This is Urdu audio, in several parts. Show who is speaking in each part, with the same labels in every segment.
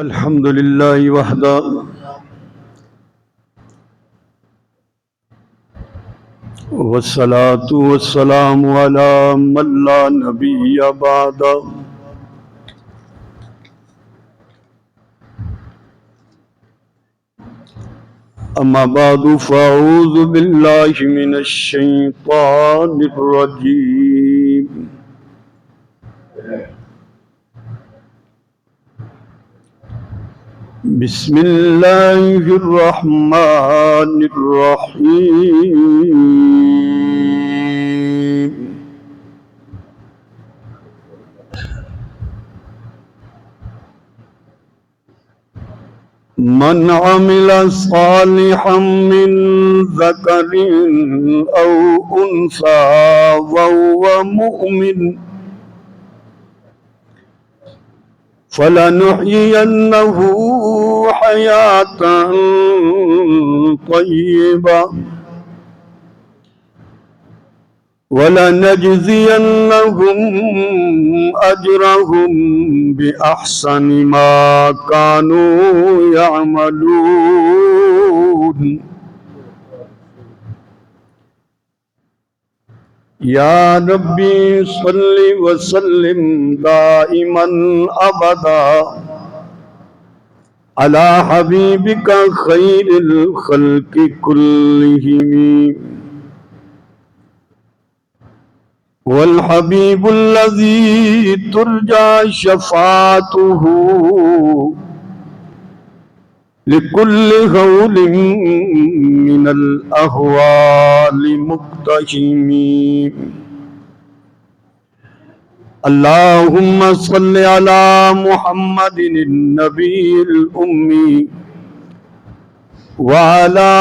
Speaker 1: الحمد لله وحده والصلاة والسلام على من لا نبي بعده أما بعد فأعوذ بالله من الشيطان الرجيم بسم الله الرحمن الرحيم من عمل صالحا من ذكر أو أنثى وهو مؤمن فلنحيينه حياة طيبة ولنجزينهم أجرهم بأحسن ما كانوا يعملون یا ربی صلی وسلم دائما ابدا علی حبیبک خیر الخلق کلہم والحبیب الذی ترجى شفاعته لكل هول من الأهوال مقتحم اللهم صل على محمد النبي الأمي وعلى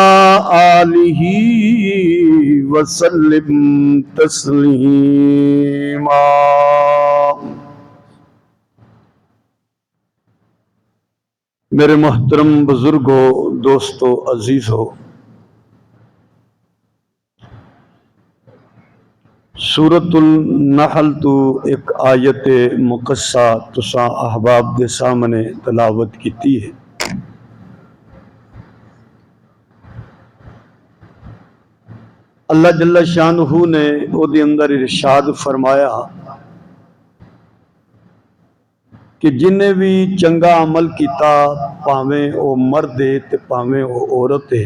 Speaker 1: آله وسلم تسليما میرے محترم بزرگوں، دوستو، عزیزو، سورۃ النحل تو ایک آیت مقصہ تساں احباب دے سامنے تلاوت کیتی ہے۔ اللہ جل شانہ نے او دے اندر ارشاد فرمایا کہ جنہیں بھی چنگا عمل کیتا پاویں او مرد ہے تے پاویں او عورت ہے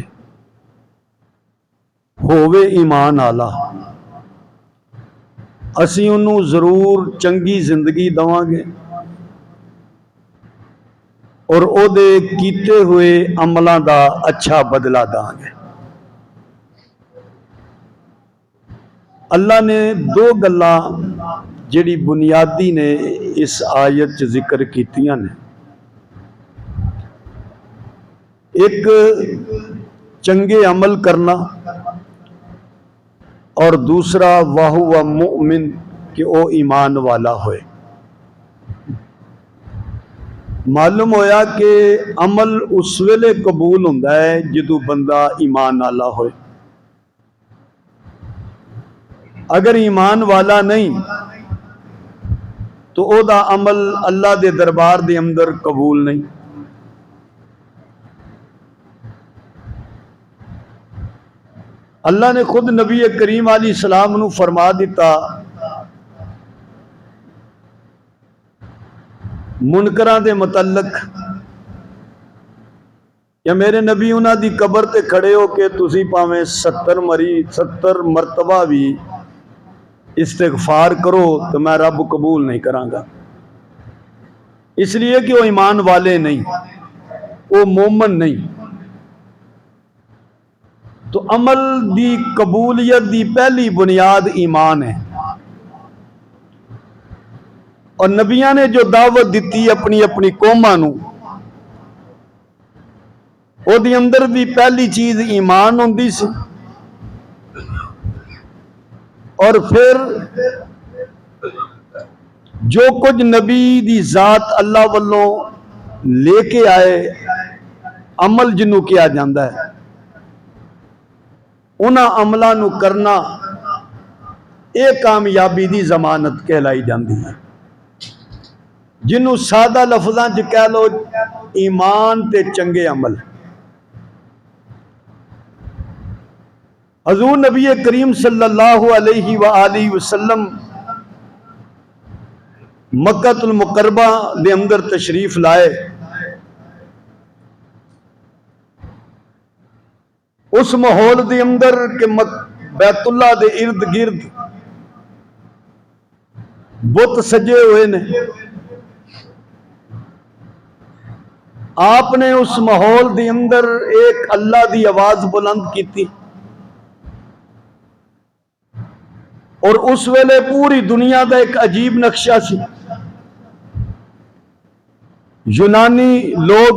Speaker 1: ہووے ایمان آلا اسی انہوں ضرور چنگی زندگی دواں گے اور او دے کیتے ہوئے عملاں دا اچھا بدلہ داں گے۔ اللہ نے دو گلاں جڑی بنیادی نے اس آیت چ ذکر کیتیاں نے، ایک چنگے عمل کرنا اور دوسرا وَهُوَ مُؤْمِن کہ او ایمان والا ہوئے۔ معلوم ہویا کہ عمل اس ویلے قبول ہوندا ہے جدوں بندہ ایمان والا ہوئے۔ اگر ایمان والا نہیں تو او دا عمل اللہ دے دربار دے اندر قبول نہیں۔ اللہ نے خود نبی کریم علیہ السلام نو فرما دیتا منکراں دے متعلق یا میرے نبی انہاں دی قبر تے کھڑے ہو کے تسی پاویں 70 مرتبہ بھی استغفار کرو تو میں رب قبول نہیں کراں گا، اس لیے کہ وہ ایمان والے نہیں، وہ مومن نہیں۔ تو عمل دی قبولیت دی پہلی بنیاد ایمان ہے، اور نبیاں نے جو دعوت دیتی اپنی اپنی قوماں نو او دی اندر بھی پہلی چیز ایمان ہوندی سی، اور پھر جو کچھ نبی دی ذات اللہ والوں لے کے آئے عمل جنوں کیا جاندہ ہے انہاں عملہ نو کرنا اے کامیابی دی ضمانت کہلائی جاندی ہے۔ جنہوں سادہ لفظاں چ کہہ لو ایمان تے چنگے عمل۔ حضور نبی کریم صلی اللہ علیہ وآلہ وسلم مکہ المکرمہ دے اندر تشریف لائے، اس ماحول دے اندر کہ بیت اللہ دے ارد گرد بت سجے ہوئے نے، آپ نے اس ماحول دے اندر ایک اللہ دی آواز بلند کی اور اس ویلے پوری دنیا دا ایک عجیب نقشہ سی۔ یونانی لوگ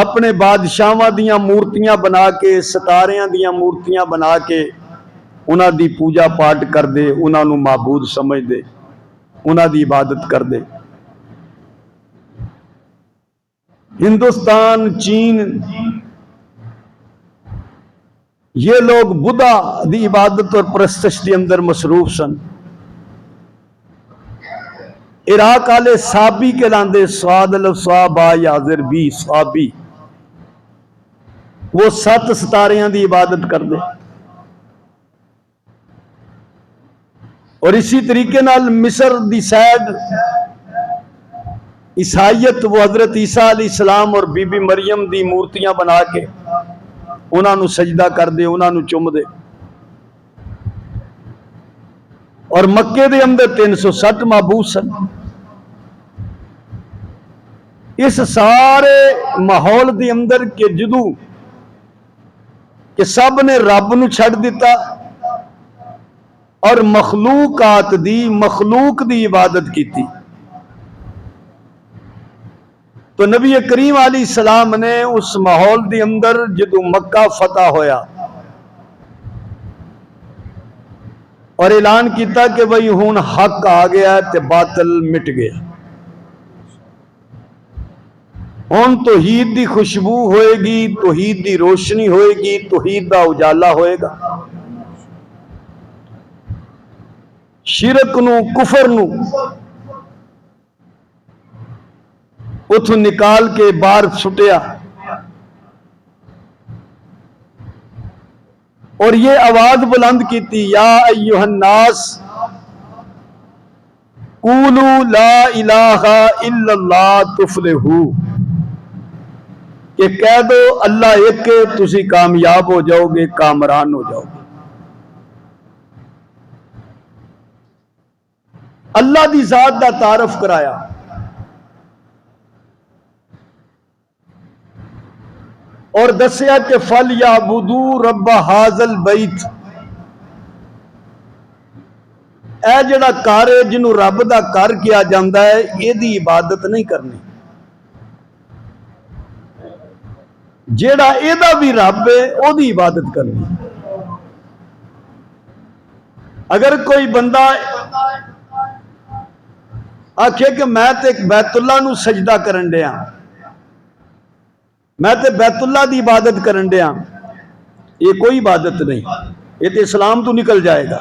Speaker 1: اپنے بادشاہاں دیاں مورتیاں بنا کے، ستاریاں دیاں مورتیاں بنا کے انہاں دی پوجا پاٹ کر دے، انہاں نو معبود سمجھ دے، انہاں دی عبادت کر دے۔ ہندوستان، چین، یہ لوگ بدھا دی عبادت اور پرستش دی اندر مصروف سن۔ عراق والے صابی کے لاندے، سواد الصابا یازر بی صابی، وہ 7 ستاریاں دی عبادت کر دے۔ اور اسی طریقے نال مصر دی سائڈ عیسائیت، وہ حضرت عیسیٰ علیہ السلام اور بی بی مریم دی مورتیاں بنا کے انہاں نو سجدہ کر دے، انہاں نو چم دے۔ اور مکے دے اندر 360 معبود سن۔ اس سارے ماحول دے اندر کہ جدوں کہ سب نے رب نو چھڑ دیتا اور مخلوقات دی، مخلوق دی عبادت کیتی، تو نبی کریم علیہ السلام نے اس ماحول دی اندر جدوں مکہ فتح ہویا اور اعلان کیتا کہ بھئی ہون حق آ گیا تے باطل مٹ گیا، ہون توحید دی خوشبو ہوئے گی، توحید دی روشنی ہوئے گی، توحید دا اجالا ہوئے گا۔ شرک نو، کفر نو اتھوں نکال کے باہر سٹیا اور یہ آواز بلند کیتی، یا ایھا الناس قولوا لا الہ الا اللہ تفلحوا، کہ کہہ دو اللہ ایک ہے، تسی کامیاب ہو جاؤ گے، کامران ہو جاؤ گے۔ اللہ دی ذات دا تعارف کرایا، اور دسیا کہ فَلْيَعْبُدُوا رَبَّ هَذَا الْبَيْتِ، اے جڑا گھر ہے جنوں رب دا گھر کیا جاندا ہے، یہ دی عبادت نہیں کرنی، جیڑا اے دا بھی رب ہے او دی عبادت کرنی۔ اگر کوئی بندہ آکھے کہ میں تے بیت اللہ نو سجدہ کرن دیا، میں تے بیت اللہ دی عبادت کرن دیا، یہ کوئی عبادت نہیں، یہ تے اسلام تو نکل جائے گا۔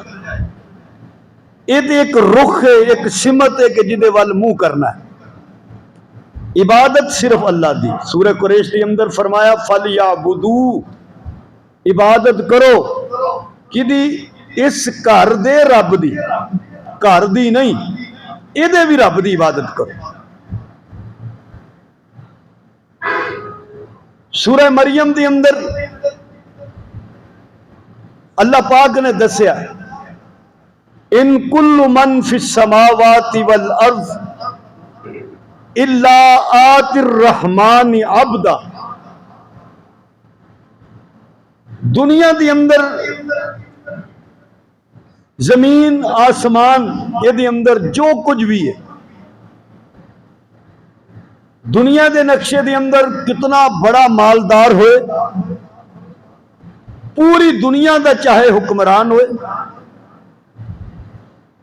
Speaker 1: یہ تے ایک رخ ہے، ایک سمت ہے کہ جدے وال منہ کرنا ہے۔ عبادت صرف اللہ دی۔ سورہ قریش کے اندر فرمایا فَلْيَعْبُدُوا، عبادت کرو کدی؟ اس گھر دے رب دی، گھر دی نہیں، یہ دے بھی رب دی عبادت کرو۔ سورہ مریم دی اندر اللہ پاک نے دسیا ان کل من فی السماوات والارض الا آتی الرحمن عبدا، دنیا دی اندر زمین آسمان یہ دی اندر جو کچھ بھی ہے، دنیا دے نقشے دے اندر کتنا بڑا مالدار ہوئے، پوری دنیا دا چاہے حکمران ہوئے،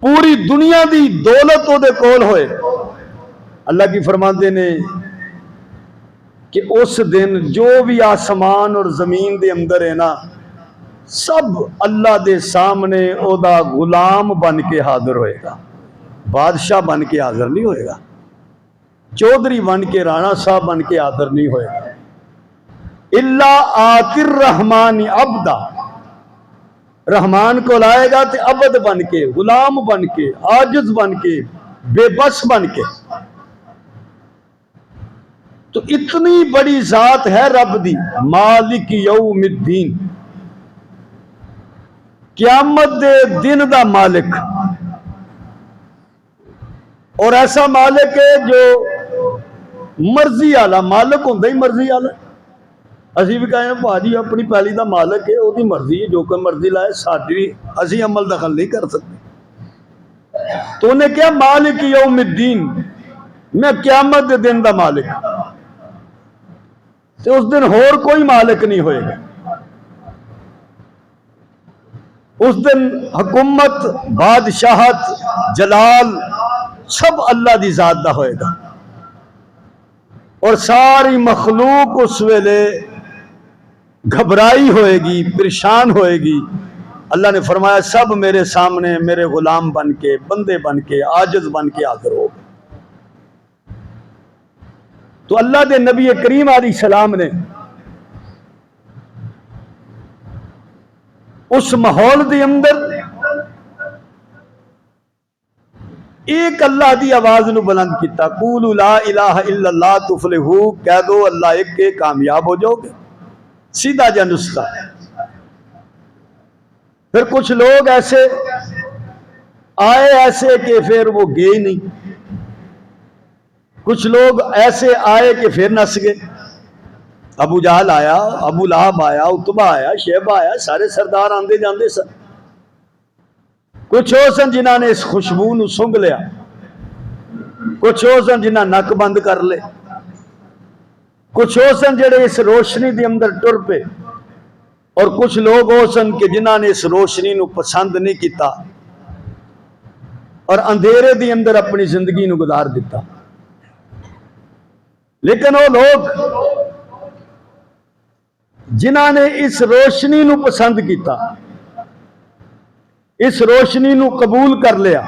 Speaker 1: پوری دنیا دی دولت او دے کول ہوئے، اللہ کی فرماندے نے کہ اس دن جو بھی آسمان اور زمین دے اندر ہے نا، سب اللہ دے سامنے او دا غلام بن کے حاضر ہوئے گا۔ بادشاہ بن کے حاضر نہیں ہوئے گا، چودھری بن کے، رانا صاحب بن کے حاضر نہیں ہوئے گا۔ اللہ آتر رحمان عبدا، رحمان کو لائے گا تو عبد بن کے، غلام بن کے، عاجز بن کے، بے بس بن کے۔ تو اتنی بڑی ذات ہے رب دی، مالک یوم الدین، قیامت دے دن دا مالک، اور ایسا مالک ہے جو مرضی والا مالک ہوں ہی مرضی والا۔ اسی بھی کہیں بھاجی اپنی پیلی دا مالک ہے، وہ دی مرضی ہے، جو کوئی مرضی لائے، ساری اسی عمل دخل نہیں کر سکتے۔ تو انہیں کیا مالک یوم الدین، میں قیامت دے دن دا مالک، تو اس دن اور کوئی مالک نہیں ہوئے گا۔ اس دن حکومت، بادشاہت، جلال سب اللہ دی ذات دا ہوئے گا، اور ساری مخلوق اس ویلے گھبرائی ہوئے گی، پریشان ہوئے گی۔ اللہ نے فرمایا سب میرے سامنے میرے غلام بن کے، بندے بن کے، عاجز بن کے حاضر ہو گئے۔ تو اللہ دے نبی کریم علیہ السلام نے اس ماحول دے اندر ایک اللہ دی آواز نو بلند کیتا، قولوا لا الہ الا اللہ تفلحوا، کہہ دو اللہ ایک کے، کامیاب ہو جاؤ گے، سیدھا جا نسخہ۔ پھر کچھ لوگ ایسے آئے ایسے کہ پھر وہ گئے نہیں، کچھ لوگ ایسے آئے کہ پھر نس گئے۔ ابو جہل آیا، ابو لہب آیا، اتبا آیا، شیبہ آیا، سارے سردار آندے جاندے سن۔ کچھ ہو سن جنہاں نے اس خوشبو نو سنگ لیا، کچھ ہو سن جنہاں نک بند کر لے، کچھ ہو سن جڑے اس روشنی دے اندر ٹر پے، اور کچھ لوگ ہو سن کہ جنہاں نے اس روشنی نو پسند نہیں کیتا اور اندھیرے دے اندر اپنی زندگی نو گزار دیتا۔ لیکن وہ لوگ جنہاں نے اس روشنی نو پسند کیتا، اس روشنی نو قبول کر لیا،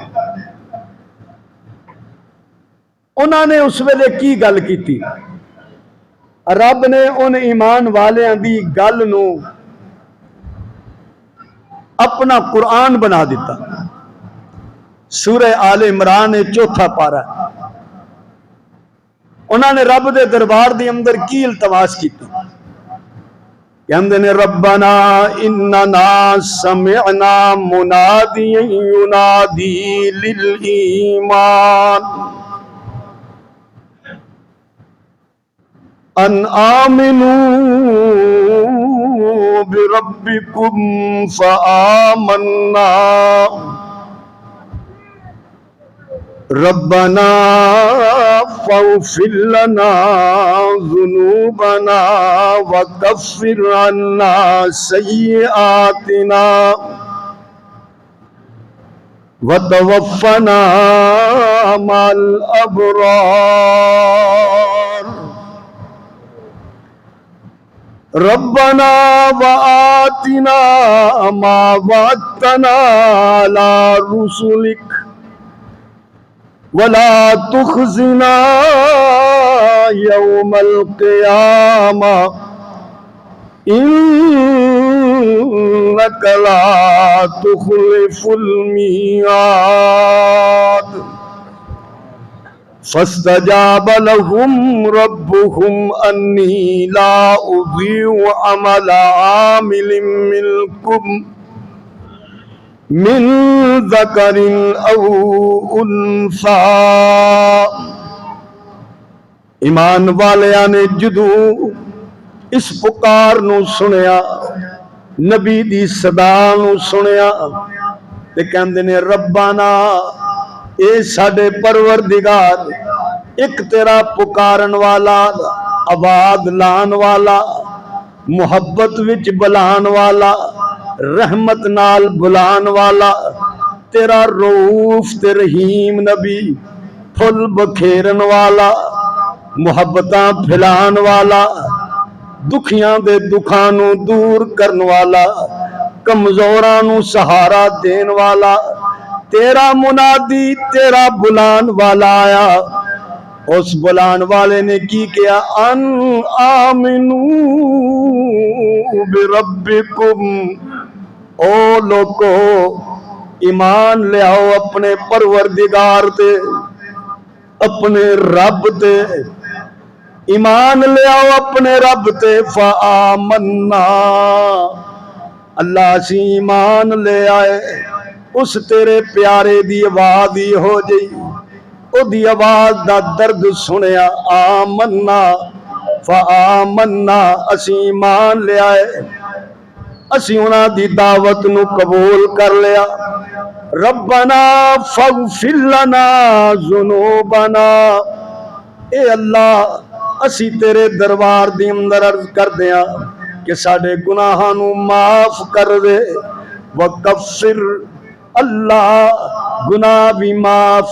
Speaker 1: انہوں نے اس ویلے کی گل کیتی؟ رب نے ان ایمان والیاں دی گل نو اپنا قرآن بنا دیتا۔ سورہ آل عمران 4 پارہ، انہوں نے رب دے دربار دے اندر کی التماس کیتی؟ کہندے نے ربنا اننا سمعنا منادیا ینادی للایمان ان آمنوا بربکم فآمنا ربنا فاغفر لنا ذنوبنا وکفر عنا سیئاتنا وتوفنا مع الابرار ربنا وآتنا ما وعدتنا على رسلك ولا تخزنا يوم القيامة إنك لا تخلف الميعاد فاستجاب لهم ربهم أني لا أضيع عمل عامل منكم من ذکر او انثى۔ ایمان والیاں نے جدو اس پکار نو سنیا، نبی دی صدا نو سنیا، تے کہندے نے ربانا اے ساڈے پروردگار، ایک تیرا پکارن والا، آواز لان والا، محبت وچ بلان والا، رحمت نال بلان والا، تیرا رؤوف تے رحیم نبی، پھل بکھیرن والا، محبتاں پھیلان والا، دکھیاں دے دکھاں نو دور کرن والا، کمزوراں نو سہارا دین والا، تیرا منادی تیرا بلان والا آیا، اس بلان والے نے کی کیا، ان آمنو بربکم، او لوگو ایمان لے آؤ اپنے پروردگار تے، اپنے رب تے ایمان لے آؤ اپنے رب تے، فآمنا، اللہ اسی ایمان لے آئے، اس تیرے پیارے دی آواز ہی ہو جئی، او دی آواز دا درد سنیا، آمنا فآمنا، اسی ایمان لے آئے، اسی انہاں دی دعوت نو قبول کر لیا، ربنا فاغفر لنا ذنوبنا، اے اللہ اسی تیرے دربار دی اندر عرض کر دیا کہ ساڑے گناہاں نو معاف کر دے، وکفر، اللہ گناہ بھی معاف،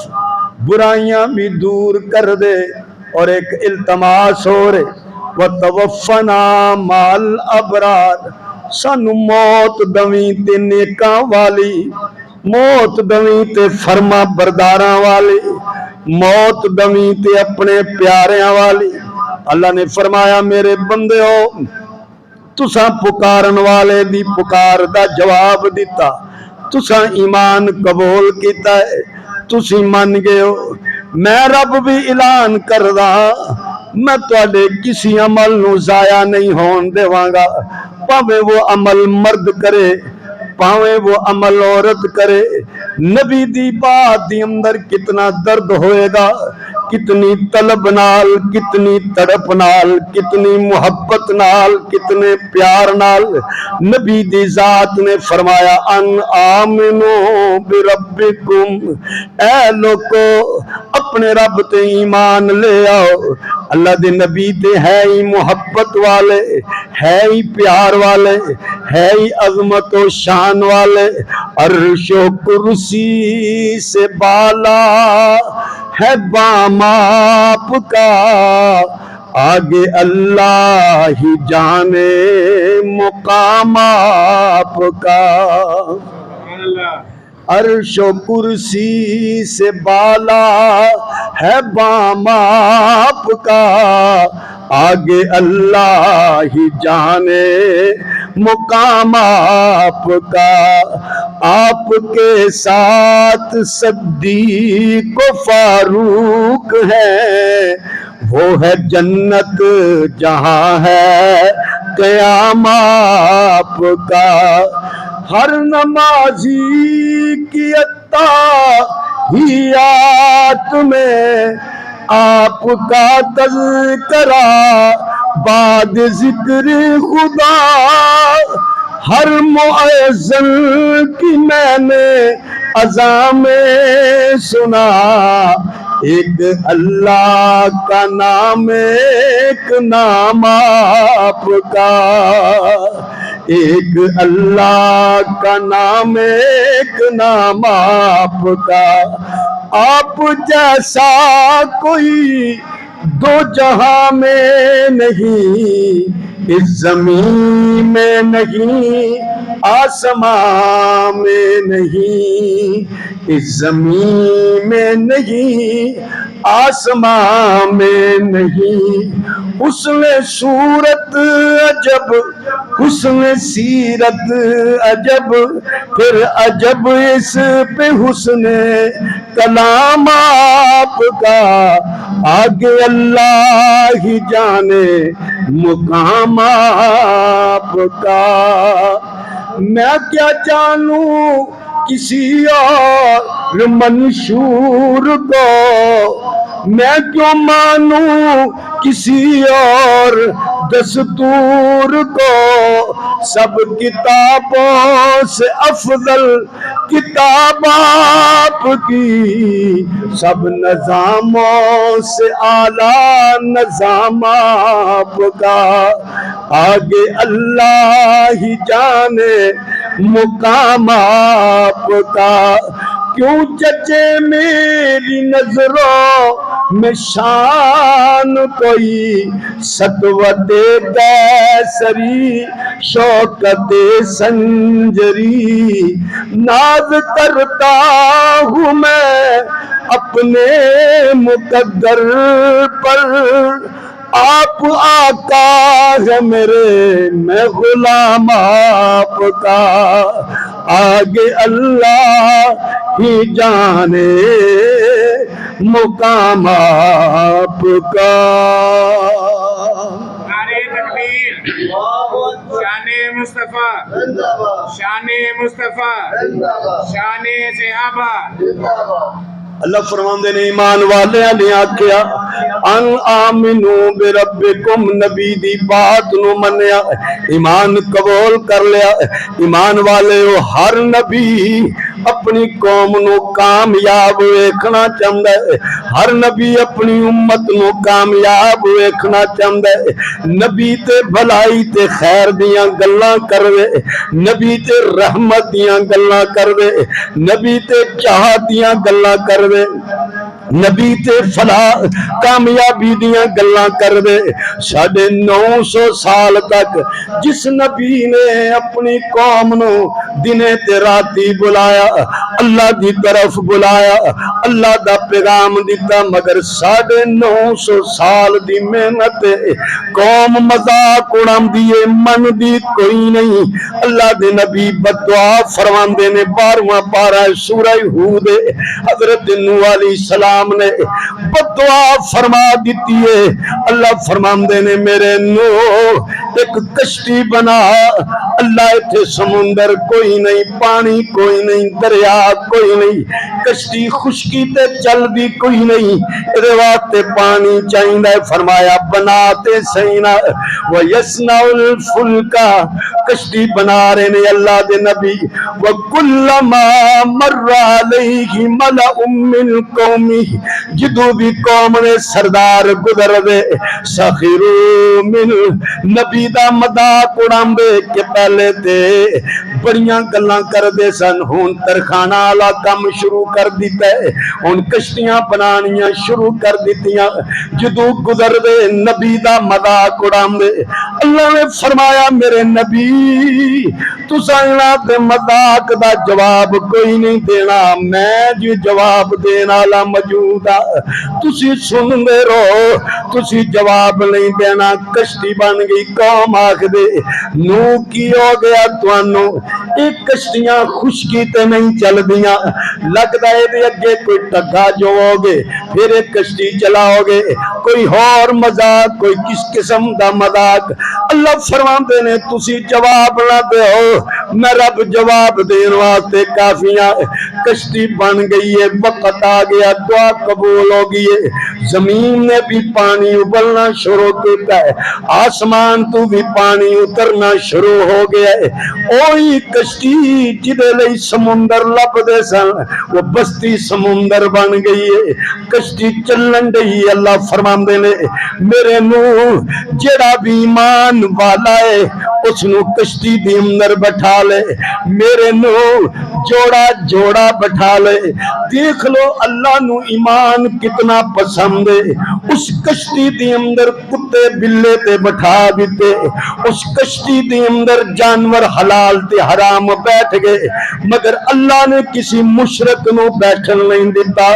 Speaker 1: برائیاں بھی دور کر دے، اور ایک التماس ہو رہے، وتوفنا مال ابرار، سانو موت دویں تے نیکاں والی، موت دویں تے فرما برداراں والی، موت دویں تے اپنے پیاریاں والی۔ اللہ نے فرمایا میرے بندے ہو، تساں پکارن والے دی پکار دا جواب دیتا، تساں ایمان قبول کیتا ہے، تسی من گئے ہو، میں رب بھی اعلان کردا، میں تواڈے کسی عمل نو ضائع نہیں ہون دیواں گا، پاویں وہ عمل مرد کرے پاویں وہ عمل عورت کرے۔ نبی دی بات دی اندر کتنا درد ہوئے گا، کتنی طلب نال، کتنی تڑپ نال، کتنی محبت نال، کتنے پیار نال نبی دی ذات نے فرمایا ان آمنو بربکم، اے لوگو اپنے رب تے ایمان لے آؤ۔ اللہ دے نبی تے ہے ہی محبت والے، ہے ہی پیار والے، ہے ہی عظمت و شان والے، عرش و کرسی سے بالا ہے بام آپ کا، آگے اللہ ہی جانے مقام آپ کا۔ عرش و کرسی سے بالا ہے بام آپ کا، آگے اللہ ہی جانے مقام آپ کا۔ آپ کے ساتھ صدیق و فاروق ہے، وہ ہے جنت جہاں ہے قیام آپ کا۔ ہر نمازی کی اتحیات میں آپ کا تذکرہ، بعد ذکر خدا ہر مؤذن کی میں نے اذان میں سنا، ایک اللہ کا نام ایک نام آپ کا، ایک اللہ کا نام ایک نام آپ کا۔ آپ جیسا کوئی دو جہاں میں نہیں، اس زمین میں نہیں، آسمان میں نہیں، اس زمین میں نہیں، آسمان میں نہیں۔ حسن صورت عجب، حسن سیرت عجب، پھر عجب اس پہ حسن کلام آپ کا، آگے اللہ ہی جانے مقام آپ کا۔ میں کیا جانوں کسی اور منشور کو، میں کیوں مانوں کسی اور دستور کو، سب کتابوں سے افضل کتاب آپ کی، سب نظاموں سے اعلیٰ نظام آپ کا، آگے اللہ ہی جانے مقام آپ کا۔ کیوں چچے میری نظروں میں شان کوئی، سطوت کیسری شوکت سنجری، ناز کرتا ہوں میں اپنے مقدر پر، آپ آقا ہے میرے میں غلام آپ کا، آگے اللہ ہی جانے مقام آپ کا۔
Speaker 2: نعرہ تکبیر، شان مصطفیٰ، شان مصطفیٰ، شان صحابہ۔
Speaker 1: اللہ فرماندے نے ایمان والے نے آکھیا ان آمنو بربکم، نبی دی بات نو منیا، ایمان قبول کر لیا۔ ایمان والے ہر نبی اپنی قوم نو کامیاب ویکھنا چاہندا ہے، ہر نبی اپنی امت نو کامیاب ویکھنا چاہندا ہے۔ نبی تے بھلائی تے خیر دیاں گلاں کروے، نبی تے رحمت دیاں گلاں کروے، نبی تے چاہ دیاں گلاں کروے، نبی تے فلاح کامیابی دیاں گلاں کر دے۔ 950 سال تک جس نبی نے اپنی قوم نو دنے تے راتی بلایا، اللہ دی طرف بلایا، اللہ دا پیغام دیتا، مگر 950 سال دی محنت قوم مذاق اڑام دیے، من دی کوئی نہیں۔ اللہ دے نبی بدعا فرماندے نے 12واں پارہ سورہ ہود، حضرت نوح علیہ السلام نے بدعا فرما دیتی ہے۔ اللہ فرماندے نے میرے نوح ایک کشتی بنا، اللہ اتھے سمندر کوئی نہیں، پانی کوئی نہیں، دریا کوئی نہیں، کشتی خشکی تے چل دی کوئی نہیں، ادھے واسطے پانی چاہیندہ ہے، فرمایا بناتے سینا وَيَسْنَعُ الْفُلْكَ، کشتی بنا رہے نے اللہ دے نبی۔ وَكُلَّمَا مَرَّ عَلَيْهِ مَلَأٌ مِّن قَوْمِهِ، جدو بھی قوم نے سردار گزر دے، سَخِرُوا مِنْهُ، نبی دا مذاق اڑاندے کہ پہلے تے بڑیاں گلاں کر دے سن، ہن ترخانہ والا کام شروع کر دیتا ہے، ہن کشتیاں بنانیاں شروع کر دیتیاں، جدو گزر دے نبی دا مذاق اڑاندے۔ اللہ نے فرمایا میرے نبی تساں انہاں دے مذاق دا جواب کوئی نہیں دینا، میں جو جواب دینا والا موجود ہاں، تسی سن دے رہو، تسی جواب نہیں دینا۔ کشتی بن گئی، قوم آکھ دے نو کی ہو گیا توانوں، ایک کشتیاں خشکی تے نہیں چل دیاں، لگدا ہے دے اگے کوئی ٹگا جو ہوگے، پھر ایک کشتی چلاؤ گے، کوئی اور مذاق، کوئی کس قسم دا مذاق۔ اللہ فرماندے نے تسی جواب نہ دیو، میں رب جواب دین واسطے کافیاں۔ کشتی بن گئی ہے، وقت آ گیا، دعا قبول ہو گئی ہے، زمین نے بھی پانی ابلنا شروع کیتا ہے، آسمان تو بھی پانی اترنا شروع ہو گیا ہے۔ اوہی کشتی جدے لئی سمندر لب دے سن، وہ بستی سمندر بن گئی ہے، کشتی چلن گئی۔ اللہ فرماندے نے میرے نوح جڑا بھی ایمان والا ہے اس نو کشتی دی اندر بٹھا لے، میرے نوح جوڑا جوڑا بٹھا لے۔ دیکھ لو اللہ نو ایمان کتنا پسند ہے، اس کشتی دی اندر کتے بلے تے بٹھا دیتے، اس کشتی دی اندر جانور حلال تے حرام بیٹھ گئے، مگر اللہ نے کسی مشرک نو بیٹھن نہیں دیتا،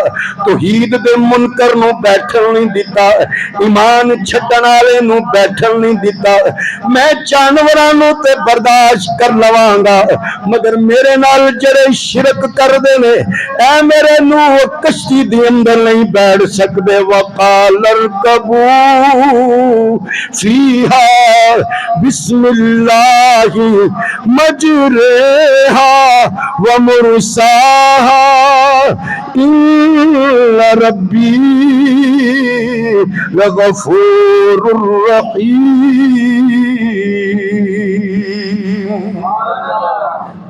Speaker 1: توحید دے منکر نو بیٹھن نہیں دیتا، ایمان چھٹن والے نو بیٹھن نہیں دیتا۔ میں جانوراں نو تے برداشت کر لواں گا، مگر میرے نال جڑے شرک کر دے نے اے میرے نوح کشتی دی اندر نہیں بیٹھ سکدے۔ وقال اركبوا فيها بسم الله مجريها ومرساها إن ربي لغفور رحيم۔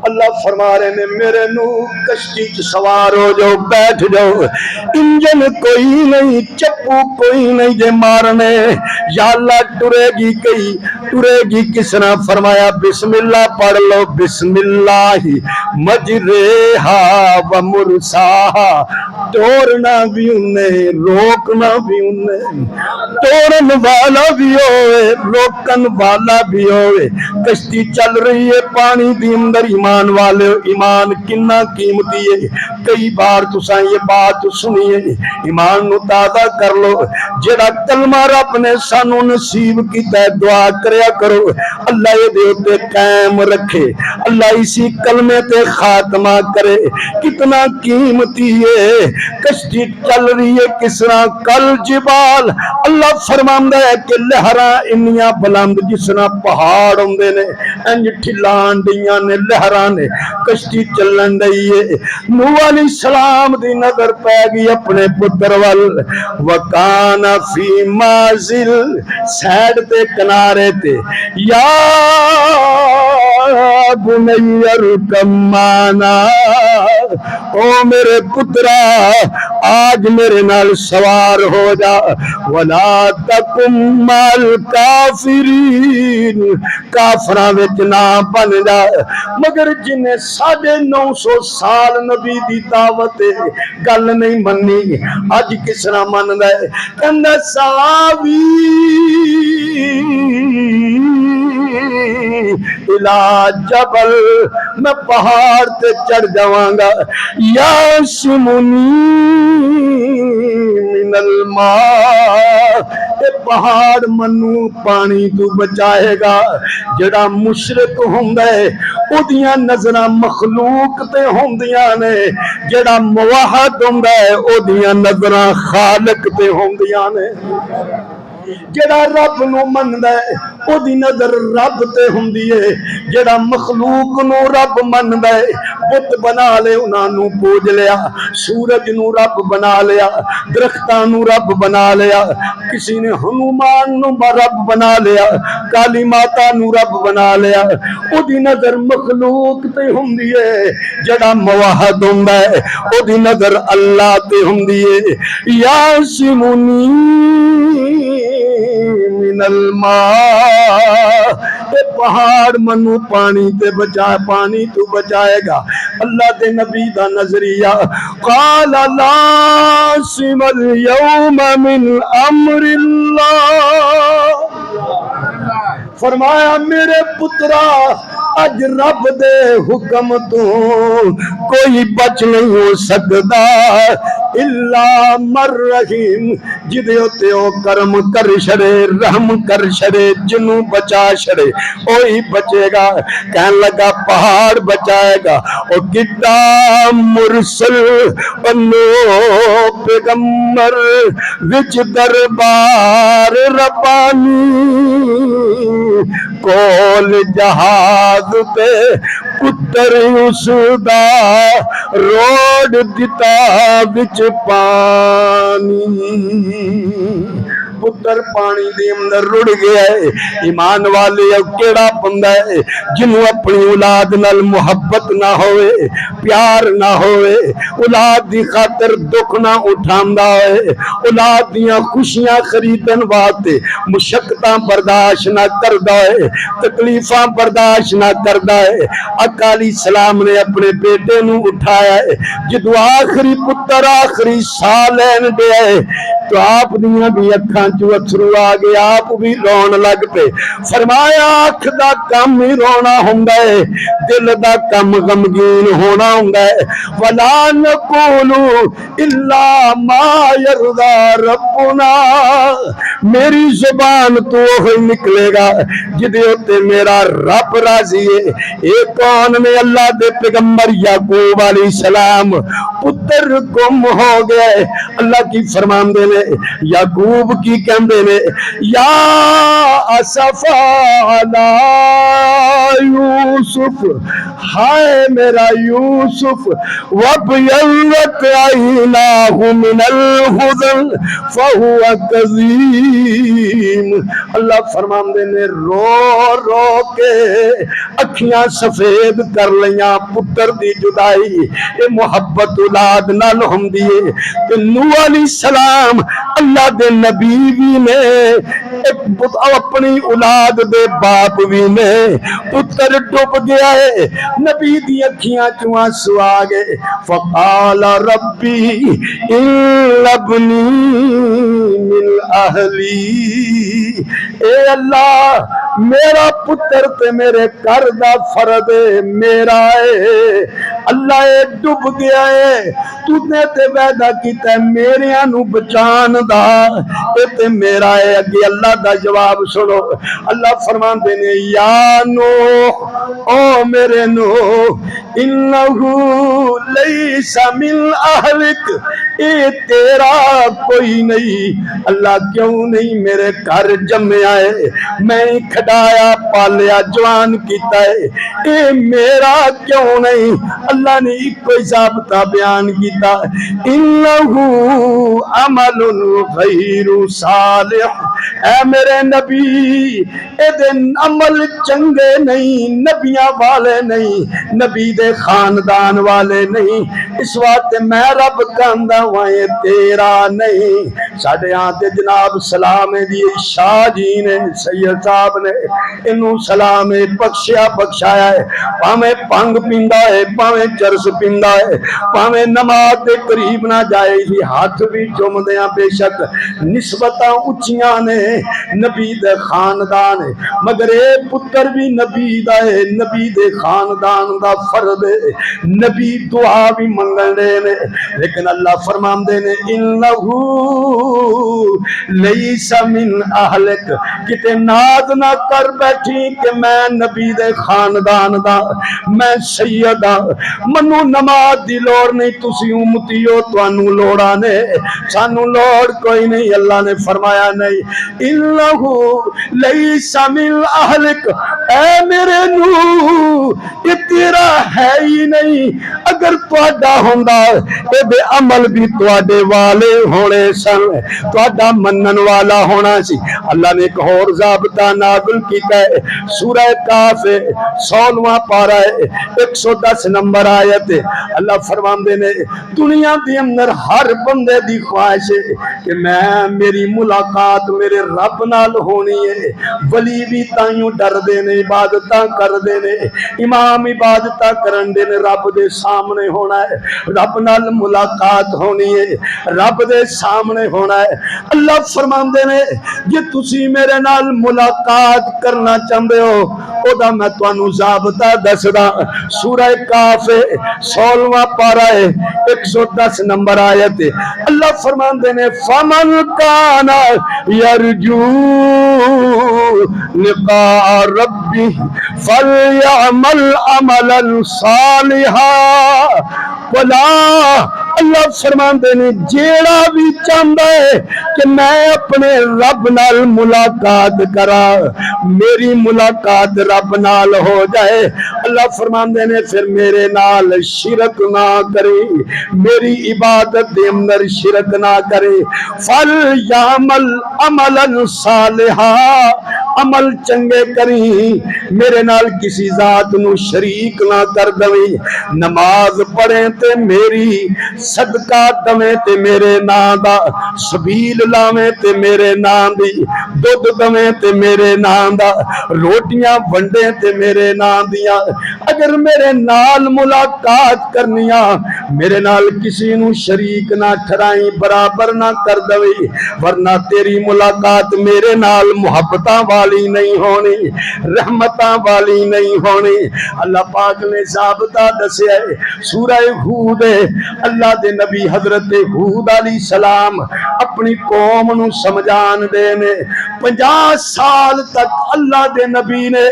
Speaker 1: اللہ فرما رہے نے میرے نو کشتی چ سوار ہو جاؤ، بیٹھ جاؤ، انجن کوئی نہیں، چپو کوئی نہیں جے مارنے، یا اللہ ٹرے گی کئی ٹرے گی کس نے فرمایا بسم اللہ پڑھ لو بسم اللہ مجریہا و مرساہا توڑنا بھی انہیں روکنا بھی انہیں توڑن والا بھی ہوئے روکن والا بھی ہوئے کشتی چل رہی ہے پانی دی اندر ایمان والے ایمان کنا قیمتی ہے کئی بار تساں یہ بات سنیے ایمان نو تازہ کر لو جڑا کلمہ رب نے سانو نصیب کیتا ہے دعا کریا کرو اللہ یہ دیوتے قائم رکھے اللہ اسی کلمے تے خاتمہ کرے کتنا قیمتی ہے کشتی چل رہی ہے کس طرح کل جبال اللہ فرماندا ہے کہ لہراں انیاں بلند جس طرح پہاڑ ہوندے نے انج ٹھلان دیاں نے لہراں نے کشتی چلن دئی ہے نوح علیہ السلام دی نظر پے گئی اپنے پتر ول وکان فی مازل سائڈ تے کنارے تے یا بنی ارکم معنا او میرے پترا آج میرے نال سوار ہو جا ولا تکم مال کافرین کافراں وچ نہ بن جا مگر جنہیں 950 سال نبی دی دعوت گل نہیں مننی اج کس طرح مندا ہے کہندا ساوی الہ جبل میں پہاڑ تے چڑھ جاواں گا یاسمنی من الماء اے پہاڑ منو پانی تو بچائے گا جڑا مشرک ہوندا ہے اودیاں نظراں مخلوق تے ہوندیاں نے جڑا موحد ہوندا ہے اودیاں نظراں خالق تے ہوندیاں نے جڑا رب نو مندا ہے او دی نظر رب تے ہوندی ہے جڑا مخلوق نو رب مندا ہے بت بنا لے انہاں نو پوج لیا سورج نو رب بنا لیا درختاں نو رب بنا لیا کسی نے ہنومان نو رب بنا لیا کالی ماتا نو رب بنا لیا او دی نظر مخلوق تے ہوندی ہے جڑا موحد ہوندا ہے او دی نظر اللہ تے ہوندی ہے یاسمنی من الماء اے پہاڑ منو پانی تے بچا پانی تو بچائے گا اللہ دے نبی دا نظریہ قال لا عاصم اليوم من امر اللہ فرمایا میرے پترا اج رب دے حکم تو کوئی بچ نہیں ہو سکتا الا مر رحیم جدے ہوتے او کرم کر چھڑے رحم کر چھڑے جنوں بچا چھڑے وہی بچے گا کہنے لگا پہاڑ بچائے گا او کتا مرسل بنو پیغمبر وچ دربار ربانی کول جہاز تے پتر اس دا روڈ دتا وچ پانی پتر پانی دے اندر رڑ گیا ہے ایمان والے کیڑا بندہ ہے جنوں اپنی اولاد نال محبت نہ ہوئے پیار نہ ہوئے اولاد دی خاطر دکھ نہ اٹھاندا ہے اولاد دیاں خوشیاں خریدن واسطے مشقتاں برداشت نہ کردا ہے تکلیفاں برداشت نہ کردا ہے آقا علیہ السلام نے اپنے بیٹے نو اٹھایا ہے جدو آخری پتر آخری ساہ لین دیا ہے تو آپ دیاں بھی اکھاں چو اتھرو آ گئے آپ بھی رون لگ پہ فرمایا آنکھ دا کم ہی رونا ہوندا ہے دل دا کم غمگین ہونا ہوندا ہے ولا نقولو الا ما یرضا ربنا میری زبان تو ہی نکلے گا جدے ہوتے میرا رب راضی ہے اے کون نے اللہ دے پیغمبر یعقوب علیہ السلام پتر گم ہو گئے اللہ کی فرمان دے نے یعقوب کی کہندے نے یا اسفا علی یوسف ہائے میرا یوسف وَابْيَضَّتْ عَيْنَاهُ مِنَ الْحُزْنِ فَهُوَ كَظِيمٌ۔ اللہ فرماندے نے رو رو کے اکھیاں سفید کر لیاں پتر دی جدائی، اے محبت اولاد نال ہوندی ہے کہ نوح علیہ السلام اللہ دے نبی بھی نے، ایک اپنی اولاد دے باپ بھی نے، پتر ڈوب گیا ہے، نبی دی اکھیاں چوں آنسو آ گئے، فقال ربی ان ابنی من اہلی، اے اللہ میرا پتر تے میرے گھر دا فرد میرا ہے، اللہ اے ڈوب گیا ہے، تو نے تے وعدہ کیتا ہے میرے انو بچان دا، اے تے میرا ہے۔ اگے اللہ دا جواب سنو، اللہ فرماندے نے یا نوح، او میرے نوح، انہو لیس من اہلک، اے تیرا کوئی نہیں۔ اللہ کیوں نہیں؟ میرے گھر جمعیا ہے، میں کھڈایا پالیا جوان کیتا ہے، اے میرا کیوں نہیں؟ اللہ نے ایک کوئی ضابطہ بیان کیتا، انہو عمل غیر صالح، اے میرے نبی اے دن عمل چنگے نہیں، نبیاں والے نہیں، نبی دے خاندان والے نہیں، اس وقت میں رب کہندا وائے تیرا نہیں۔ ساڈے ہاں تے جناب سلام دی شاہ جی نے سید صاحب نے انہوں سلام بخشیا بخشایا ہے، پاویں پنگ پیندا ہے، پاویں چرس پیندا ہے، پاویں نماز دے قریب نہ جائے ہی ہاتھ بھی چومدیاں، بے شک نسبتاں اچیاں نے، نبی دے خاندان ہے، مگر اے پتر بھی نبی دا ہے، نبی دے خاندان دا فرد ہے، نبی دعا بھی منگن دے نے، لیکن اللہ فرماندے نے انہو لیس من اہلک، کتے ناز نہ کر بیٹھی کہ میں نبی دے خاندان دا، میں سید ہاں، منو نماز دی لوڑ نہیں، تسی امتی ہو توانو لوڑا نے، سانو لوڑ کوئی نہیں۔ اللہ نے فرمایا نہیں، انہو لیس من اہلک، اے میرے نوح یہ تیرا ہے ہی نہیں، اگر تواڈا ہوندا اے بے عمل بھی تواڈے والے ہونے سن، تواڈا منن والا ہونا سی۔ اللہ نے ایک اور ضابطہ نازل کیتا ہے، سورہ کاف 16واں پارہ 110 نمبر آیت، اللہ فرماندے نے دنیا دے اندر ہر بندے دی خواہش ہے کہ میں میری ملاقات میرے رب نال ہونی ہے، ولی بھی تائیوں ڈر دے نے، عبادتاں کر دے نے، امام عبادتاں کرن دے نے، رب دے سامنے ہونا ہے، رب نال ملاقات ہونی ہے، رب دے سامنے ہونا ہے۔ اللہ فرماندے نے جے تسی میرے نال ملاقات کرنا چاہندے ہو او دا میں تانوں ضابطہ دسدا، سورہ کاف 16واں پارہ 110 نمبر آیت، اللہ فرماندے نے فمن کان یرجو لقاء ربہ فلیعمل عملا صالحا ولا، اللہ فرماندے نے جیڑا بھی چاہتا ہے کہ میں اپنے رب نال ملاقات کرا، میری ملاقات رب نال ہو جائے، اللہ فرماندے نے پھر میرے نال شرک نہ کرے، میری عبادت دے اندر شرک نہ کرے، فَلْيَعْمَلْ عَمَلًا صَالِحًا، عمل چنگے کریں، میرے نال کسی ذات نو شریک نہ کر دویں، نماز پڑھیں تے میری، صدقہ دویں تے میرے نام دا، سبیل لاویں تے میرے نام دی، دودھ دویں تے میرے نام دا، روٹیاں ونڈیں تے میرے نام دیاں، اگر میرے نال ملاقات کرنیاں میرے نال کسی نو شریک نہ ٹھرائیں، برابر نہ کر دویں، ورنہ تیری ملاقات میرے نال محبتاں والی نہیں ہونی، رحمتاں والی نہیں ہونی۔ اللہ پاک نے ضابطہ دسیا ہے، سورہ ہود، اللہ دے نبی حضرت ہود علیہ السلام اپنی قوم نو سمجھان دے نے، 50 سال تک اللہ دے نبی نے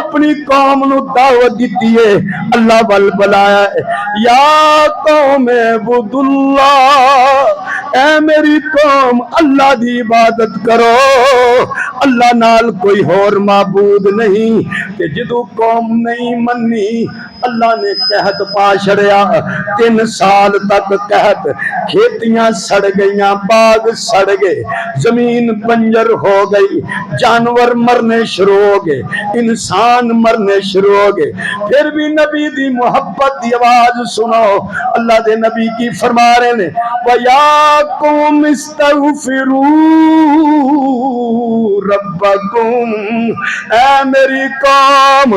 Speaker 1: اپنی قوم نو دعوت دیتی ہے، اللہ ول بلایا ہے، یا قوم عبد اللہ، اے میری قوم اللہ دی عبادت کرو، اللہ نال کوئی اور معبود نہیں، کہ جدو قوم نہیں منی اللہ نے قحط پا چھڑیا 3 سال تک قحط کھیتیاں سڑ گئیاں باغ سڑ گئے زمین بنجر ہو گئی جانور مرنے شروع ہو گئے انسان مرنے شروع ہو گئے پھر بھی نبی دی محبت دی آواز سنو اللہ دے نبی کی فرما رہے نے وَيَا قَوْمِ اسْتَغْفِرُوا رَبَّكُمْ اے میری قوم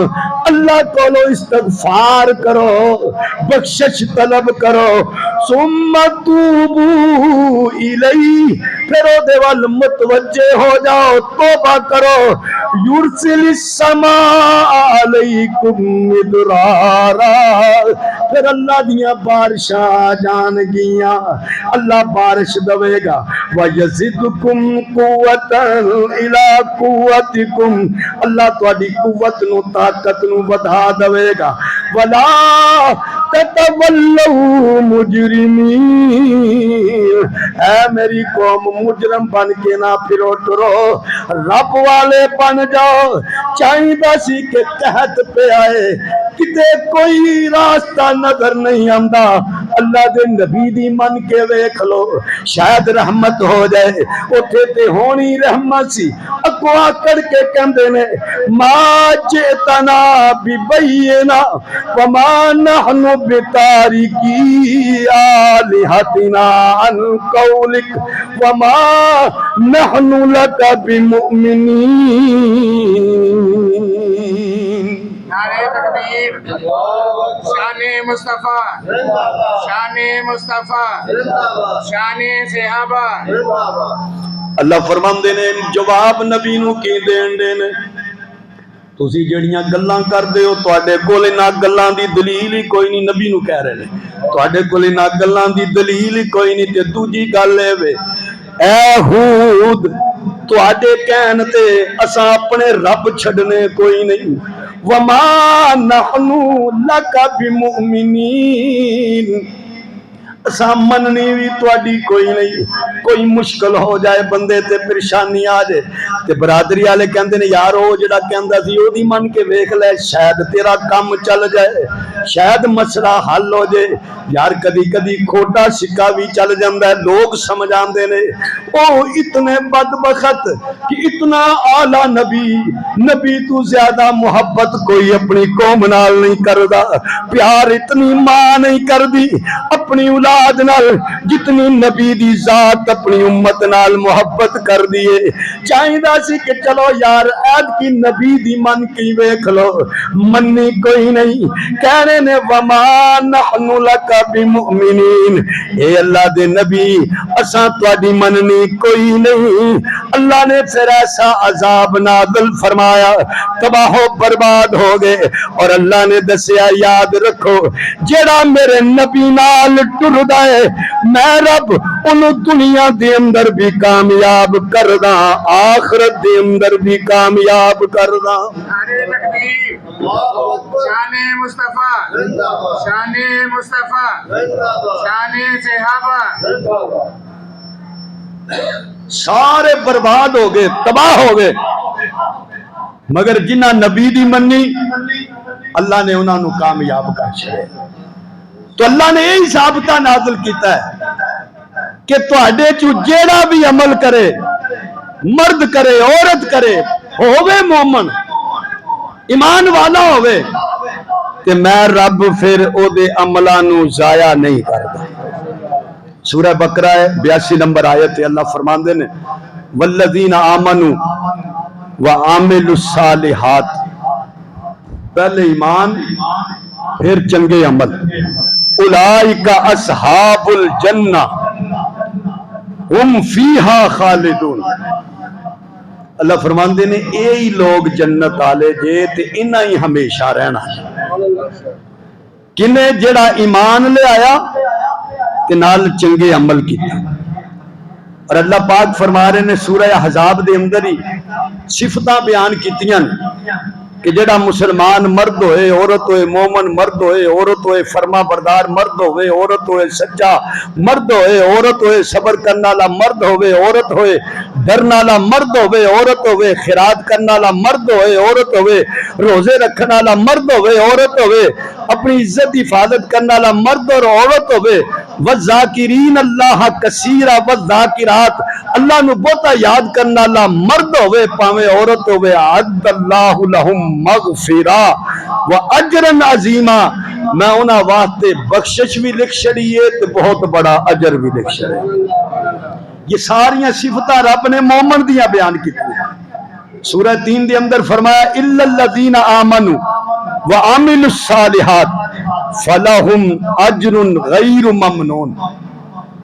Speaker 1: اللہ کو استغفار کرو بخشش طلب کرو ثم توبوا الیہ پھر او دے وال متوجہ ہو جاؤ توبہ کرو یرسل السماء علیکم مدرارا پھر اللہ دیاں بارشاں جان گیاں اللہ بارش دوے گا وَيَزِدُكُمْ قُوَّةً إِلَىٰ قُوَّتِكُمْ اللہ تواڈی قوت نو طاقت نو بڑھا دوے گا وَلَا تَتَوَلَّوْا مُجْرِمِينَ اے میری قوم مجرم بن کے نہ پھرو ٹرو رب والے بن جاؤ چاہیے سی کہ قحط پہ آئے کتے کوئی راستہ نظر نہیں آندا اللہ دے نبی دی من کے ویکھ لو شاید رحمت ہو جائے اوتھے تے ہونی رحمت سی اگوں آکڑ کے کہندے نے ما جئتنا ببینا وما نحن بتارکی آلہتنا عن قولک وما نحن لک بمؤمنین
Speaker 2: نعرہ تکبیر شان مصطفیٰ شان مصطفیٰ شان صحابہ
Speaker 1: اللہ فرماندے نے جواب نبی نو کی دین دے نے تسی جڑیاں گلاں کردے ہو تواڈے کول انہاں گلاں دی دلیل ہی کوئی نہیں نبی نو کہہ رہے نے تواڈے کول انہاں گلاں دی دلیل ہی کوئی نہیں تے دوجی گل اے وے اے ہود تواڈے کہن تے اساں اپنے رب چھڈنے کوئی نہیں وما نحن لک بمؤمنین اساں مننی بھی تواڈی کوئی نہیں کوئی مشکل ہو جائے بندے تے پریشانی آ جائے تے برادری والے کہندے نے یار او جڑا کہندا سی او دی من کے ویکھ لے شاید تیرا کام چل جائے شاید مسئلہ حل ہو جائے یار کدی کدی کھوٹا سکہ بھی چل جاندا ہے لوگ سمجھ آندے نے او اتنے بدبخت کہ اتنا اعلی نبی تو زیادہ محبت کوئی اپنی قوم نال نہیں کردا پیار اتنی ماں نہیں کردی اپنی اولاد نال جتنی نبی دی ذات اپنی امت نال محبت کر دیے چاہیدا سی کہ چلو یار عید کی نبی دی من کی ویکھ لو منی کوئی نہیں کہنے نے وما نحن لک بمؤمنین اے اللہ دے نبی اساں تواڈی مننی کوئی نہیں اللہ نے پھر ایسا عذاب نازل فرمایا تباہ و برباد ہو گئے اور اللہ نے دسیا یاد رکھو جیڑا میرے نبی نال ٹردا ہے میں رب انہوں دنیا دے اندر بھی کامیاب کردا آخرت دے اندر بھی کامیاب کردا
Speaker 2: نعرہ تکبیر شان مصطفیٰ شان مصطفیٰ شان صحابہ
Speaker 1: سارے برباد ہو گئے تباہ ہو گئے مگر جنہ نبی دی منی اللہ نے انہوں نے کامیاب کر چھڑے تو اللہ نے یہی ضابطہ نازل کیتا ہے کہ تواڈے چوں جیڑا بھی عمل کرے مرد کرے عورت کرے ہووے مومن ایمان والا ہووے کہ میں رب پھر او دے عملاں نو ضائع نہیں کردا سورہ بقرہ ہے 82 نمبر آیت ہے اللہ فرماندے نے والذین آمنوا وعملوا الصالحات پہلے ایمان پھر چنگے عمل اولئک اصحاب الجنہ ہم فیہا خالدون اللہ فرماندے نے اے لوگ جنت والے جے تے انہاں ہی ہمیشہ رہنا کنے جڑا ایمان لے آیا تے نال چنگے عمل کیتا اور اللہ پاک فرما رہے نے سورہ احزاب دے اندر ہی صفتاں بیان کیتیاں کہ جڑا مسلمان مرد ہوئے عورت ہوئے مومن مرد ہوئے عورت ہوئے فرما بردار مرد ہوئے عورت ہوئے سچا مرد ہوئے عورت ہوئے صبر کرنے والا مرد ہوئے عورت ہوئے ڈرنے والا مرد ہوئے عورت ہوئے خیرات کرنے والا مرد ہوئے عورت ہوئے روزے رکھنے والا مرد ہوئے عورت ہوئے اپنی عزت حفاظت کرنے والا مرد اور عورت ہوئے والذاکرین اللہ کثیرا والذاکرات اللہ نو بہتا یاد کرنے والا مرد ہوئے پاویں عورت ہوئے اعد اللہ لہم مغفرہ واجرا عظیما میں انہاں واسطے بخشش بھی لکھ چھڑی ہے تے بہت بڑا اجر بھی لکھ چھڑے. یہ ساریاں صفتاں رب نے مومن دیاں بیان کیتی. سورہ 3 دے اندر فرمایا الا الذین آمنوا وعملوا الصالحات فلہم اجر غیر ممنون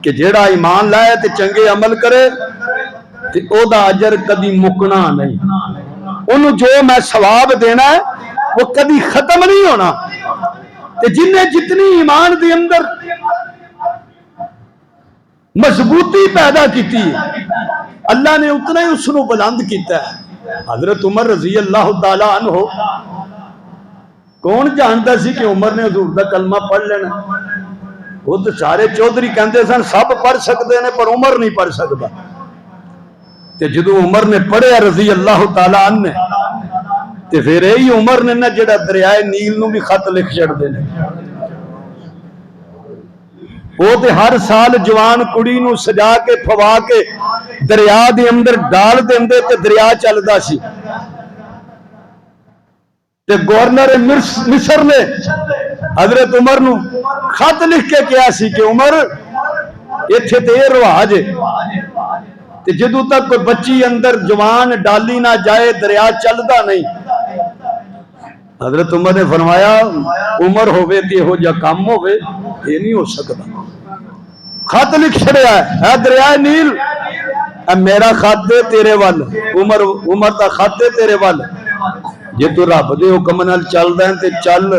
Speaker 1: کہ جیڑا ایمان لائے تے چنگے عمل کرے تے او دا اجر کبھی مکنا نہیں. انہوں جو میں ثواب دینا ہے وہ کبھی ختم نہیں ہونا. تے جن نے جتنی ایمان دے اندر مضبوطی پیدا کیتی ہے اللہ نے اتنا ہی اس نو بلند کیتا ہے. حضرت عمر رضی اللہ تعالی عنہ کون جانتا سی کہ عمر نے حضور دا کلمہ پڑھ لینا. وہ تو سارے چودھری کہندے سن سب پڑھ سکتے ہیں پر عمر نہیں پڑھ سکتا. تے جدو عمر نے پڑھیا رضی اللہ تعالی عنہ تے پھر یہی عمر نے نہ جڑا دریائے نیل نو بھی خط لکھ چھڑ دینے. وہ تے ہر سال جوان کڑی نو سجا کے پھوا کے دریا دے اندر ڈال دیندے تے دریا چلدا سی. تے گورنر مصر نے حضرت عمر نو خط لکھ کے کیا سی کہ عمر ایتھے تے رواج ہے تے جدو تک کوئی بچی اندر جوان ڈالی نہ جائے دریا چلدا نہیں. حضرت عمر نے فرمایا عمر ہوئے تے ہو جا کام ہوئے یہ نہیں ہو سکتا. خط لکھ چھڑیا ہے اے دریائے نیل اے میرا خط دے تیرے وال عمر دا خط دے تیرے وال جے تو رب دے حکم نال چلدا ہے تے چل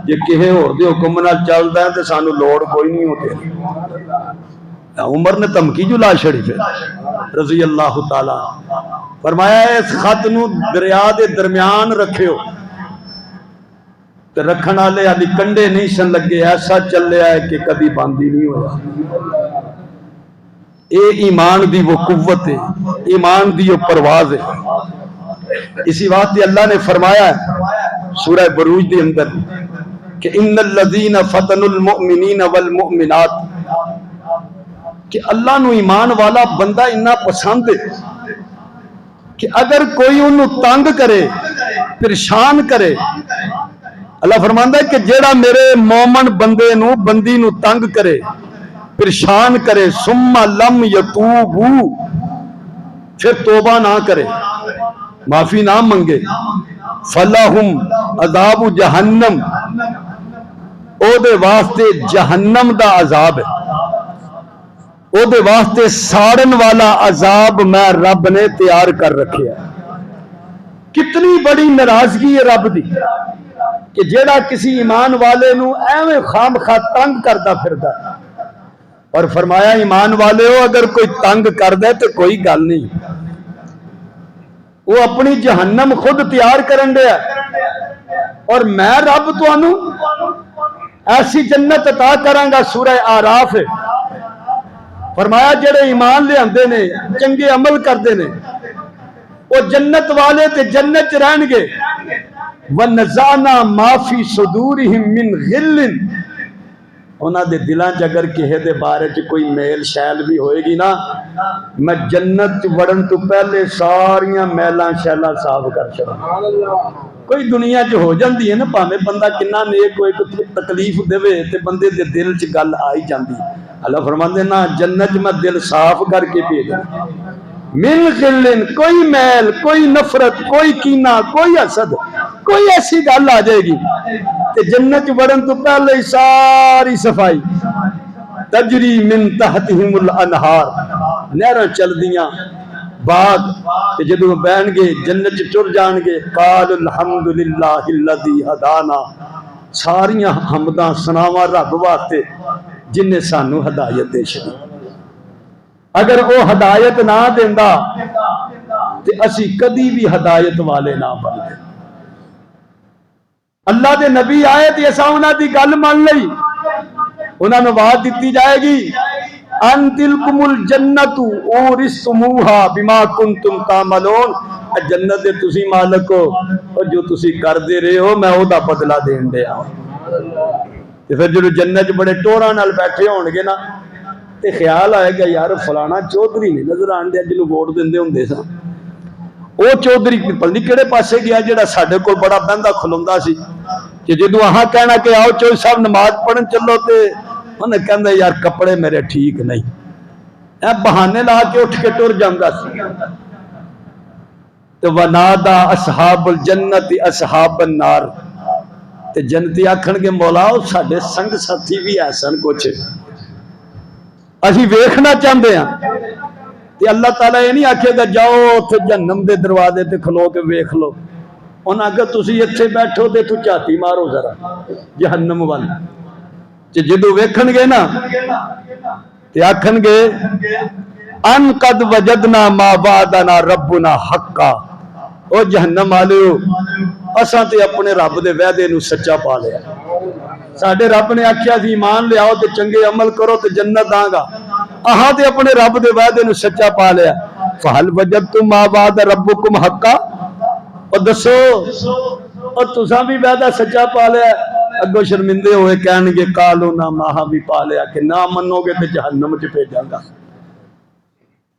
Speaker 1: جے کہے ہور دے حکم نال چلدا ہے تے سانو لوڑ کوئی نہیں ہوتی. عمر نے دھمکی جو لا چھڑی پھر رضی اللہ تعالی فرمایا اس خط نو دریا دے درمیان رکھیو تے رکھن والے علی کنڈے نہیں سن لگے ایسا چلیا ہے کہ کبھی باندھی نہیں ہوا. اے ایمان دی وہ قوت ہے ایمان دی وہ پرواز ہے. اسی واسطے اللہ نے فرمایا ہے سورہ بروج دے اندر کہ ان الذین فتنوا المؤمنین والمؤمنات کہ اللہ نو ایمان والا بندہ اتنا پسند ہے کہ اگر کوئی انہوں تنگ کرے پریشان کرے اللہ فرماندا ہے کہ جیڑا میرے مومن بندے نو بندی نو تنگ کرے پریشان کرے ثم لم یتوبو پھر توبہ نہ کرے معافی نہ منگے فلہم عذاب جہنم او دے واسطے جہنم دا عذاب ہے. او دے واسطے ساڑن والا عذاب میں رب نے تیار کر رکھے ہے. کتنی بڑی ناراضگی ہے رب دی کہ جیڑا کسی ایمان والے نو ایویں خام خواہ تنگ کردا پھردا. اور فرمایا ایمان والے ہو اگر کوئی تنگ کر دے تو کوئی گل نہیں وہ اپنی جہنم خود تیار کرن دے اور میں رب تانوں ایسی جنت عطا کراں گا. سورہ آراف ہے فرمایا جڑے ایمان لے آندے نے چنگے عمل کردے نے وہ جنت والے تے جنت چ رہن گے. وَنَزَعْنَا مَا فِي صُدُورِهِم مِّن غِلٍّ انہاں دے دلاں چ اگر کہے دے بارے چ کوئی میل شیل بھی ہوئے گی نا میں جنت وڑن تو پہلے ساریاں میلاں شیلاں صاف کر چھڑاں. کوئی دنیا چ ہو جاندی ہے نا پاویں بندہ کنا نیک کوئی تکلیف دے تے بندے دے دل چ گل آئی جاندی. اللہ فرماندے نا جنت میں دل صاف کر کے بھیجا من غلن کوئی میل کوئی نفرت کوئی کینہ کوئی حسد کوئی ایسی گل آ جائے گی کہ جنت وڑن تو پہلے ساری صفائی. تجری من تحتہم الانہار نہراں چل دیاں باغ تے جدوں بہن گے جنت چر جان گے. قال الحمدللہ الذی ہدانا ساریاں حمداں ثناواں رب واسطے جن نے سانو ہدایت دے چھڑی. اگر وہ ہدایت نہ دیندا تے اسی کدی بھی ہدایت والے نہ بنتے. اللہ دے نبی آئے تے اساں انہاں دی گل مان لئی، انہاں نوں آواز دتی جائے گی ان تلکم الجنت اورثتموها بما کنتم تعملون، جنت دے تسی مالک ہو اور جو تسی کردے رہے ہو میں او دا بدلہ دین دیا۔ تے پھر جو جنت بڑے ٹوراں نال بیٹھے ہون گے نا تے خیال آئے گا یار فلانا چودھری نہیں نظر آن دیا جنوں ووٹ دیندے ہوندے سا، وہ چودھری پتہ نہیں کہڑے پاسے گیا جڑا ساڈے کول بڑا بہندا کھلوندا سی کہ جدوں اہاں کہنا کہ آؤ چوہدری صاحب نماز پڑھن چلو تے انہیں کہندا یار کپڑے میرے ٹھیک نہیں، اے بہانے لا کے اٹھ کے ٹر جاندا سی۔ تو ونادا اصحاب الجنت اصحاب النار، تے جنتی آکھن گے مولا ساڈے سنگ ساتھی بھی ایسن کچھ اسی ویکھنا چاہندے ہیں، تے اللہ تعالیٰ یہ نہیں آکھے گا جاؤ اتنے جہنم دے دروازے تے کھلو کے ویکھ لو، انہاں کہ تسی اتنے بیٹھو تے تو چاتی مارو ذرا جہنم وال، تے جدو ویکھن گے نا تے آکھن گے ان قد وجدنا ما وعدنا ربنا حقا، او جہنم والےو اساں تے اپنے رب دے وعدے نو سچا پا لیا، ساڈے رب نے آکھیا سی ایمان لے آؤ تے چنگے عمل کرو تے جنت آں گا، اہاں تے اپنے رب دے وعدے نو سچا پا لیا۔ فہل وجدتم ما وعد ربکم حقا، اور دسو اور تساں بھی وعدہ سچا پا لیا؟ اگوں شرمندے ہوئے کہن گے قالو نہ ماہا بھی پا لیا کہ نہ منو گے تے جہنم چ بھیجاں گا،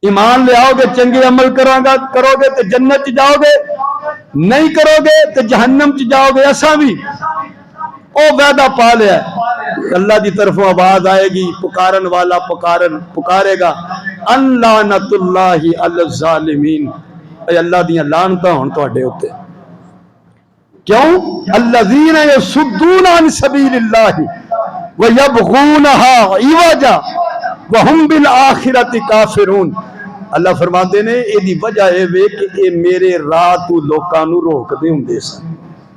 Speaker 1: ایمان لے آؤ گے چنگے عمل کرو گے تے جنت چ جاؤ گے، نہیں کرو گے تے جہنم چ جاؤ گے۔ اساں بھی او وعدہ پا لیا، اللہ دی طرفوں آواز آئے گی، پکارن والا پکارے گا ان لعنت اللہ علی الظالمین، اے اللہ دیاں لعنتاں ہون تواڈے اوتے، کیوں؟ الذین یصدون عن سبیل اللہ ویبغونہا عوجا وہم بالآخرۃ کافرون، اللہ فرماتے نے اے دی وجہ اے وے کہ اے میرے راہ تو لوکاں نو روک دے ہوندے سن،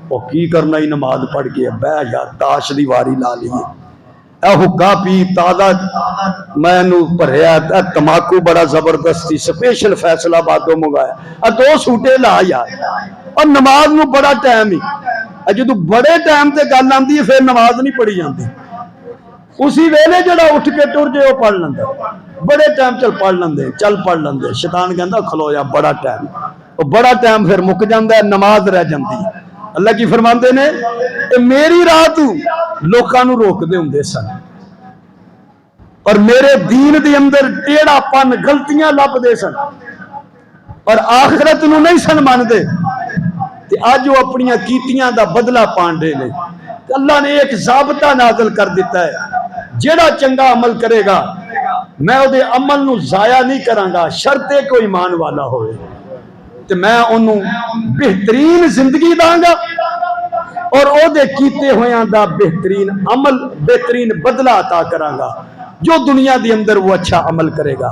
Speaker 1: او کی کرنا ہی نماز پڑھ کے بہ یار تاش دی واری لا لیے، اے حقا پی تازہ میں نو پڑھیا، تماکو بڑا زبردستی سپیشل فیصلہ آبادوں منگایا، دو سوٹے لا یار، اور نماز نو بڑا ٹائم ہی، جدو بڑے ٹائم تے گل آندی ہے پھر نماز نہیں پڑھی جاندی، اسی ویلے جڑا اٹھ کے ٹر جے وہ پڑھ لیندے، بڑے ٹائم چل پڑھ لیندے، شیطان کہندا کھلو یا بڑا ٹائم، وہ بڑا ٹائم پھر مک جاندا ہے، نماز رہ جاندی ہے۔ اللہ کی فرماندے نے اے میری راہ تو لوکاں نو روک دے ہوندے سن، اور میرے دین دے اندر ٹیڑھا پن غلطیاں لب دے سن، اور آخرت نو نہیں سن ماندے، تے اج وہ اپنیاں کیتیاں دا بدلہ پانڈے نے، تے اللہ نے ایک ضابطہ نازل کر دیتا ہے، جیڑا چنگا عمل کرے گا میں او دے عمل نو ضائع نہیں کراں گا، شرط ہے کوئی ایمان والا ہوئے، تے میں انہوں بہترین زندگی داں گا اور او دے کیتے ہویاں دا بہترین عمل بہترین بدلہ عطا کراں گا، جو دنیا دی اندر وہ اچھا عمل کرے گا۔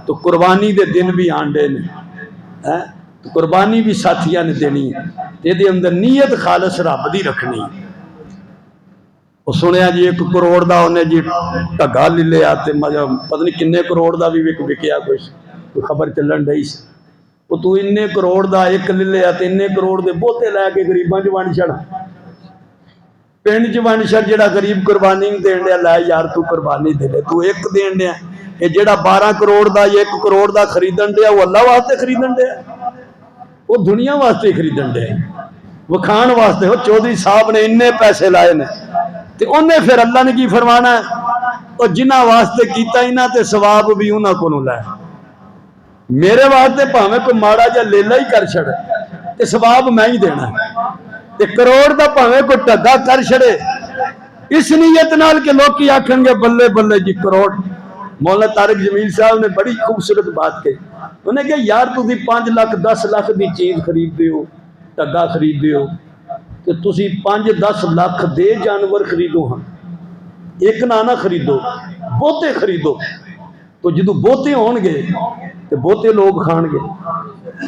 Speaker 1: تو قربانی دے دن بھی آنڈے نے، تو قربانی بھی ساتھیاں نے دینی ہے، دے اندر نیت خالص رب دی رکھنی، وہ سنیا جی 1 کروڑ دا انہیں جی ٹگا لے لیا، پتہ نہیں کنے کروڑ دا بھی وکیا، کوئی خبر چلن ڈئی سی، وہ تو اننے کروڑ دا 1 لے لیا تے اننے کروڑ دے بوتے لے کے غریباں چ ونڈ چھڑ، پنڈ چ ونڈ چھڑ، جڑا غریب قربانی نہیں دین دیا، لے یار تو قربانی دے لے، تو 1 دین دیا، کہ جڑا 12 کروڑ دا 1 کروڑ دا خریدن دیا وہ اللہ واسطے خریدن دیا، وہ دنیا واسطے خریدن دیا، وکھان واسطے، وہ چودھری صاحب نے اننے پیسے لائے نے، تے انہیں پھر اللہ نے کی فرمانا ہے، اور جنہ واسطے کیتا ہی نہ تے ثواب بھی انہاں کو نو لائے، میرے واسطے پاویں کوئی ماڑا جا لیلا ہی کر چھڑے تے ثواب میں ہی دینا ہے، تے کروڑ دا پاویں کوئی ٹگا کر چھڑے، اس نیت نال کہ لوگ کی آکھن گے بلے بلے جی کروڑ۔ مولانا طارق جمیل صاحب نے بڑی خوبصورت بات کہی، انہیں کہا یار تسی 5 لاکھ 10 لاکھ دی چیز خرید دیو، ٹگا خرید دیو، کہ تسی 5-10 لاکھ دے جانور خریدو، ہاں ایک نہ خریدو، بوتے خریدو، تو جدو بوتے ہون گے تو بوتے لوگ کھان گے،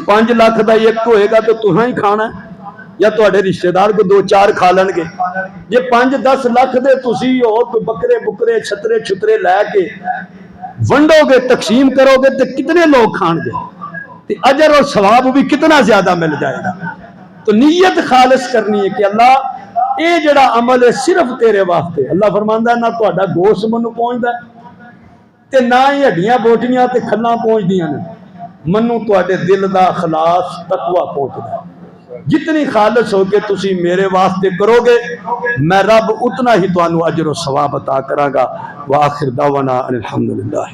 Speaker 1: 5 لاکھ دا ایک ہوئے گا تو تہاں ہی کھانا ہے، یا تواڈے رشتہ دار کو 2-4 کھا لین گے، جے 5-10 لاکھ دے تسی اور کوئی بکرے چھترے لے کے ونڈو گے تقسیم کرو گے تو کتنے لوگ کھان گے، تو اجر اور ثواب بھی کتنا زیادہ مل جائے گا۔ تو نیت خالص کرنی ہے کہ اللہ یہ جڑا عمل ہے صرف تیرے واسطے. اللہ فرماندا ہے نہ تہاڈا گوشت منوں پہنچدا تے نہ ہی ہڈیاں بوٹیاں تے کھلاں پہنچدیاں نے, منوں تہاڈے دل دا خلاص تقوی پہنچدا ہے. جتنی خالص ہو کے تسی میرے واسطے کرو گے میں رب اتنا ہی تانوں اجر و ثواب عطا کراں گا. وآخر دعوانا ان الحمدللہ.